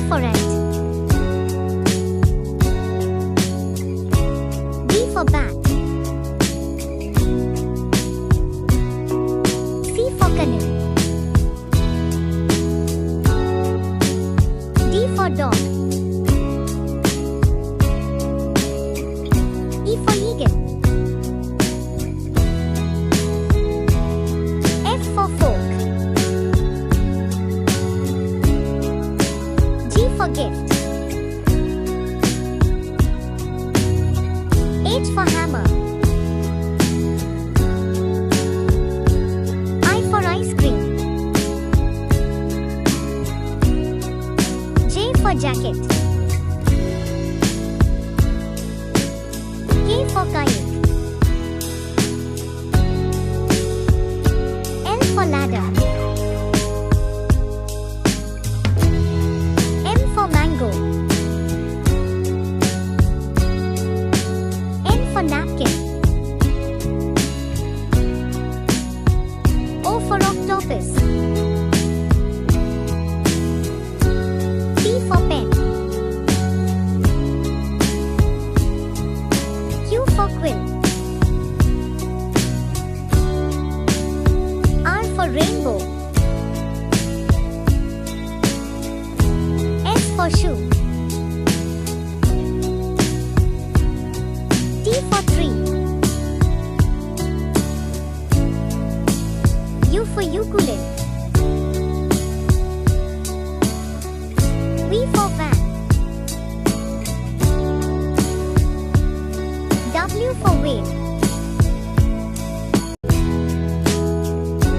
for ant. B for bat. C for canoe. D for dog. E for eagle. F for fork. G for gift. H for hammer. I for ice cream. J for jacket. K for kayak. L for ladder. M for mango. N for napkin. O for octopus. P for pen. Q for quill. R for rainbow. S for shoe. T for tree. U for ukulele. V for van. W for wave.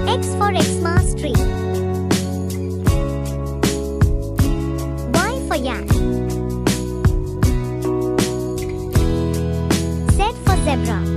X for Xmas tree. Y for yak. Z for zebra.